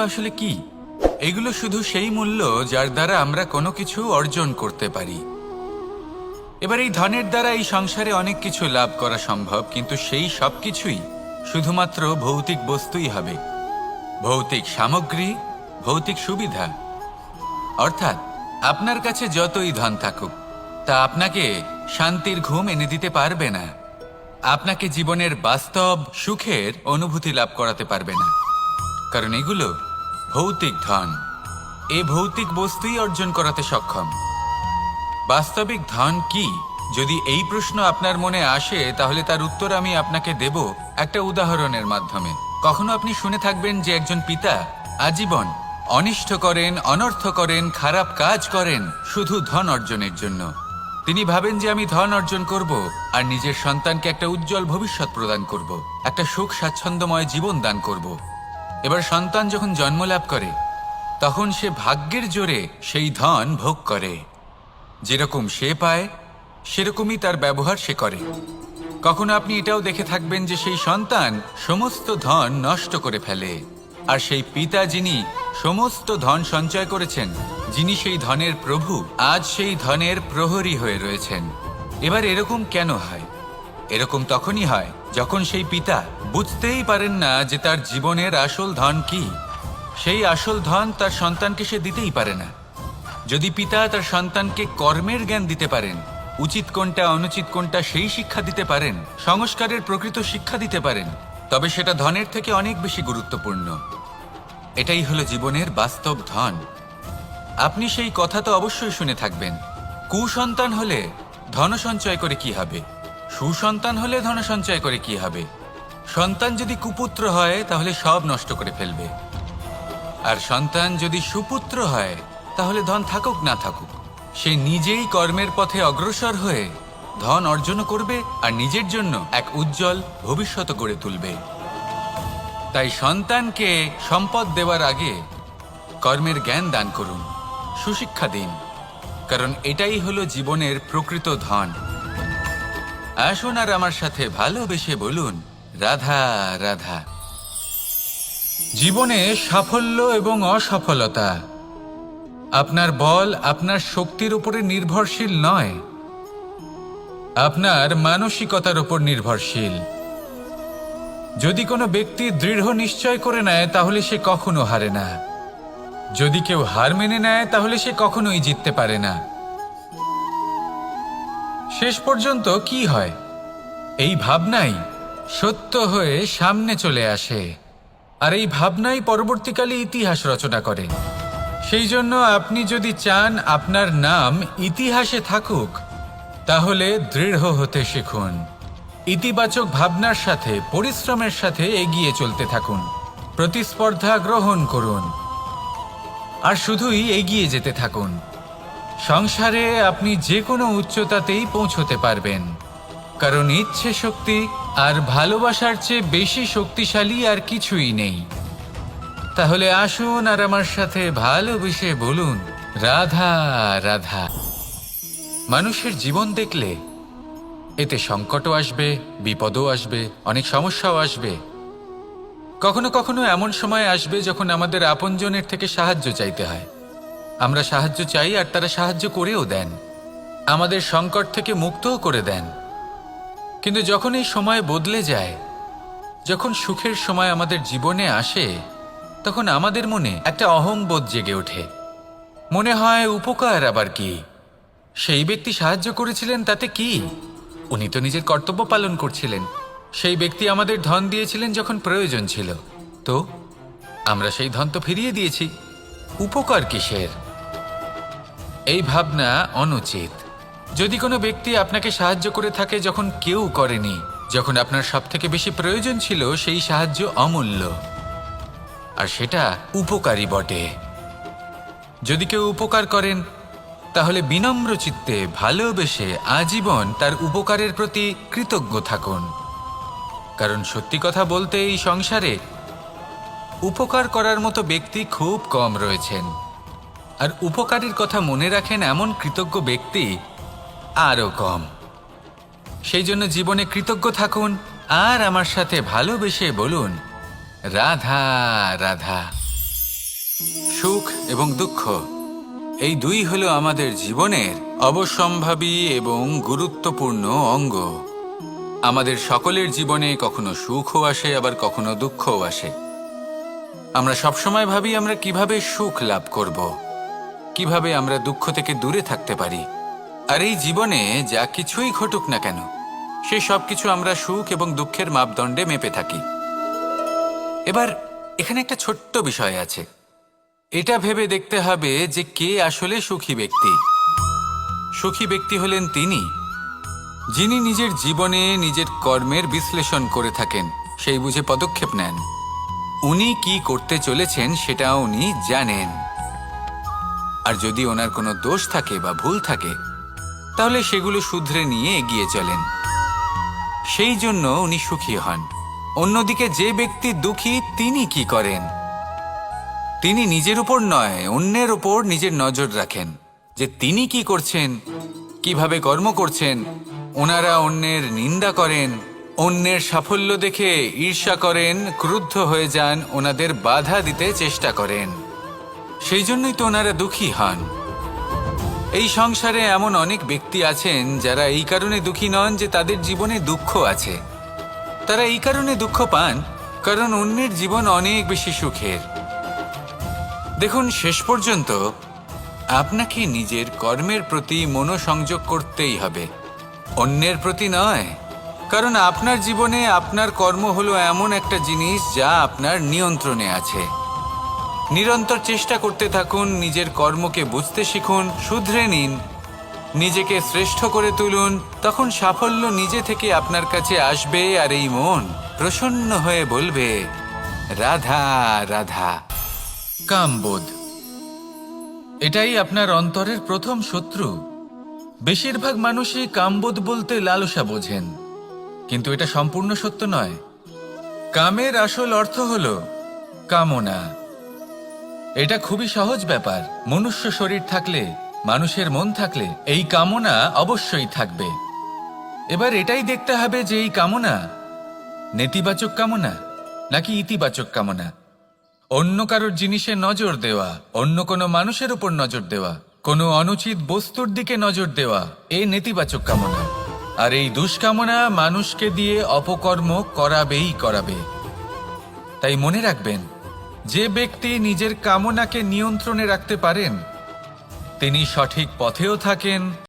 আসলে কি? এগুলো শুধু সেই মূল্য যার দ্বারা আমরা কোনো কিছু অর্জন করতে পারি। এবার এই ধনের দ্বারা এই সংসারে অনেক কিছু লাভ করা সম্ভব, কিন্তু সেই সব কিছুই শুধুমাত্র ভৌতিক বস্তুই হবে, ভৌতিক সামগ্রী, ভৌতিক সুবিধা। অর্থাৎ আপনার কাছে যতই ধন থাকুক, তা আপনাকে শান্তির ঘুম এনে দিতে পারবে না, আপনাকে জীবনের বাস্তব সুখের অনুভূতি লাভ করাতে পারবে না, কারণ এগুলো ভৌতিক ধন। এ ভৌতিক বস্তুই অর্জন করাতে সক্ষম। বাস্তবিক ধন কি? যদি এই প্রশ্ন আপনার মনে আসে, তাহলে তার উত্তর আমি আপনাকে দেব একটা উদাহরণের মাধ্যমে। কখনো আপনি শুনে থাকবেন যে একজন পিতা আজীবন অনিষ্ট করেন, অনর্থ করেন, খারাপ কাজ করেন শুধু ধন অর্জনের জন্য। তিনি ভাবেন যে আমি ধন অর্জন করব আর নিজের সন্তানকে একটা উজ্জ্বল ভবিষ্যৎ প্রদান করব, একটা সুখ স্বাচ্ছন্দ্যময় জীবন দান করব। এবার সন্তান যখন জন্ম লাভ করে, তখন সে ভাগ্যের জোরে সেই ধন ভোগ করে। যেরকম সে পায় সেরকমই তার ব্যবহার সে করে। কখনো আপনি এটাও দেখে থাকবেন যে সেই সন্তান সমস্ত ধন নষ্ট করে ফেলে, আর সেই পিতা যিনি সমস্ত ধন সঞ্চয় করেছেন, যিনি সেই ধনের প্রভু, আজ সেই ধনের প্রহরী হয়ে রয়েছেন। এবার এরকম কেন হয়? এরকম তখনই হয় যখন সেই পিতা বুঝতেই পারেন না যে তার জীবনের আসল ধন কি। সেই আসল ধন তার সন্তানকে সে দিতেই পারে না। যদি পিতা তার সন্তানকে কর্মের জ্ঞান দিতে পারেন, উচিত কোনটা অনুচিত কোনটা সেই শিক্ষা দিতে পারেন, সংস্কারের প্রকৃত শিক্ষা দিতে পারেন, তবে সেটা ধনের থেকে অনেক বেশি গুরুত্বপূর্ণ। এটাই হলো জীবনের বাস্তব ধন। আপনি সেই কথা তো অবশ্যই শুনে থাকবেন, কুসন্তান হলে ধন সঞ্চয় করে কি হবে, সুসন্তান হলে ধন সঞ্চয় করে কি হবে। সন্তান যদি কুপুত্র হয় তাহলে সব নষ্ট করে ফেলবে, আর সন্তান যদি সুপুত্র হয় তাহলে ধন থাকুক না থাকুক, সে নিজেই কর্মের পথে অগ্রসর হয়ে ধন অর্জন করবে আর নিজের জন্য এক উজ্জ্বল ভবিষ্যৎ গড়ে তুলবে। তাই সন্তানকে সম্পদ দেওয়ার আগে কর্মের জ্ঞান দান করুন, সুশিক্ষা দিন, কারণ এটাই হলো জীবনের প্রকৃত ধন। আসুন আর আমার সাথে ভালোবেসে বলুন, রাধা রাধা। জীবনে সাফল্য এবং অসফলতা আপনার বল, আপনার শক্তির উপরে নির্ভরশীল নয়, আপনার মানসিকতার উপর নির্ভরশীল। যদি কোনো ব্যক্তি দৃঢ় নিশ্চয় করে নেয় তাহলে সে কখনো হারে না। যদি কেউ হার মেনে নেয় তাহলে সে কখনোই জিততে পারে না। শেষ পর্যন্ত কি হয়? এই ভাবনাই সত্য হয়ে সামনে চলে আসে, আর এই ভাবনাই পরবর্তীকালে ইতিহাস রচনা করে। সেই জন্য আপনি যদি চান আপনার নাম ইতিহাসে থাকুক, তাহলে দৃঢ় হতে শিখুন। ইতিবাচক ভাবনার সাথে, পরিশ্রমের সাথে এগিয়ে চলতে থাকুন, প্রতিস্পর্ধা গ্রহণ করুন, আর শুধুই এগিয়ে যেতে থাকুন। সংসারে আপনি যে কোনো উচ্চতাতেই পৌঁছতে পারবেন, কারণ ইচ্ছে শক্তি আর ভালোবাসার চেয়ে বেশি শক্তিশালী আর কিছুই নেই। তাহলে আসুন আর আমার সাথে ভালোবেসে বলুন, রাধা রাধা। মানুষের জীবন দেখলে এতে সংকটও আসবে, বিপদও আসবে, অনেক সমস্যাও আসবে। কখনো কখনো এমন সময় আসবে যখন আমাদের আপনজনের থেকে সাহায্য চাইতে হয়। আমরা সাহায্য চাই আর তারা সাহায্য করেও দেন, আমাদের সংকট থেকে মুক্তও করে দেন। কিন্তু যখন এই সময় বদলে যায়, যখন সুখের সময় আমাদের জীবনে আসে, তখন আমাদের মনে একটা অহংবোধ জেগে ওঠে। মনে হয় উপকার আবার কি, সেই ব্যক্তি সাহায্য করেছিলেন তাতে কি, উনি তো নিজের কর্তব্য পালন করছিলেন। সেই ব্যক্তি আমাদের ধন দিয়েছিলেন যখন প্রয়োজন ছিল, তো আমরা সেই ধন তো ফিরিয়ে দিয়েছি, উপকার কিসের? এই ভাবনা অনুচিত। যদি কোনো ব্যক্তি আপনাকে সাহায্য করে থাকে যখন কেউ করেনি, যখন আপনার সবথেকে বেশি প্রয়োজন ছিল, সেই সাহায্য অমূল্য, আর সেটা উপকারী বটে। যদি কেউ উপকার করেন, তাহলে বিনম্র চিত্তে ভালোবেসে আজীবন তার উপকারের প্রতি কৃতজ্ঞ থাকুন। কারণ সত্যি কথা বলতে এই সংসারে উপকার করার মতো ব্যক্তি খুব কম রয়েছেন, আর উপকারীর কথা মনে রাখেন এমন কৃতজ্ঞ ব্যক্তি আরও কম। সেই জন্য জীবনে কৃতজ্ঞ থাকুন আর আমার সাথে ভালোবেসে বলুন, রাধা রাধা। সুখ এবং দুঃখ এই দুই হলো আমাদের জীবনের অবশ্যম্ভাবী এবং গুরুত্বপূর্ণ অঙ্গ। আমাদের সকলের জীবনে কখনো সুখও আসে, আবার কখনো দুঃখও আসে। আমরা সবসময় ভাবি আমরা কিভাবে সুখ লাভ করব, কিভাবে আমরা দুঃখ থেকে দূরে থাকতে পারি। আর এই জীবনে যা কিছুই ঘটুক না কেন, সে সব কিছু আমরা সুখ এবং দুঃখের মাপদণ্ডে মেপে থাকি। এবার এখানে একটা ছোট্ট বিষয় আছে। এটা ভেবে দেখতে হবে যে কে আসলে সুখী ব্যক্তি। সুখী ব্যক্তি হলেন তিনি, যিনি নিজের জীবনে নিজের কর্মের বিশ্লেষণ করে থাকেন, সেই বুঝে পদক্ষেপ নেন। উনি কি করতে চলেছেন সেটা উনি জানেন। আর যদি ওনার কোনো দোষ থাকে বা ভুল থাকে, তাহলে সেগুলো শুধরে নিয়ে এগিয়ে চলেন। সেই জন্য উনি সুখী হন। অন্যদিকে যে ব্যক্তি দুঃখী, তিনি কি করেন? তিনি নিজের উপর নয়, অন্যের উপর নিজের নজর রাখেন যে তিনি কি করছেন, কিভাবে কর্ম করছেন। ওনারা অন্যের নিন্দা করেন, অন্যের সাফল্য দেখে ঈর্ষা করেন, ক্রুদ্ধ হয়ে যান, ওনাদের বাধা দিতে চেষ্টা করেন। সেই জন্যই তো ওনারা দুঃখী হন। এই সংসারে এমন অনেক ব্যক্তি আছেন যারা এই কারণে দুঃখী নন যে তাদের জীবনে দুঃখ আছে। তারা এই কারণে দুঃখ পান কারণ অন্যের জীবন অনেক বেশি সুখের। দেখুন, শেষ পর্যন্ত আপনাকে নিজের কর্মের প্রতি মনোসংযোগ করতেই হবে, অন্যের প্রতি নয়। কারণ আপনার জীবনে আপনার কর্ম হলো এমন একটা জিনিস যা আপনার নিয়ন্ত্রণে আছে। নিরন্তর চেষ্টা করতে থাকুন, নিজের কর্মকে বুঝতে শিখুন, শুধরে নিন, নিজেকে শ্রেষ্ঠ করে তুলুন। তখন সাফল্য নিজে থেকে আপনার কাছে আসবে, আর এই মন প্রসন্ন হয়ে বলবে, রাধা রাধা। কামবোধ, এটাই আপনার অন্তরের প্রথম শত্রু। বেশিরভাগ মানুষই কামবোধ বলতে লালসা বোঝেন, কিন্তু এটা সম্পূর্ণ সত্য নয়। কামের আসল অর্থ হল কামনা। এটা খুবই সহজ ব্যাপার। মনুষ্য শরীর থাকলে, মানুষের মন থাকলে এই কামনা অবশ্যই থাকবে। এবার এটাই দেখতে হবে যে এই কামনা নেতিবাচক কামনা নাকি ইতিবাচক কামনা। অন্য কারোর জিনিসে নজর দেওয়া, অন্য কোনো মানুষের উপর নজর দেওয়া, কোনো অনুচিত বস্তুর দিকে নজর দেওয়া, এই নেতিবাচক কামনা। আর এই দুষ্কামনা মানুষকে দিয়ে অপকর্ম করাবেই করাবে। তাই মনে রাখবেন, যে ব্যক্তি নিজের কামনাকে নিয়ন্ত্রণে রাখতে পারেন তিনি সঠিক পথেও থাকেন,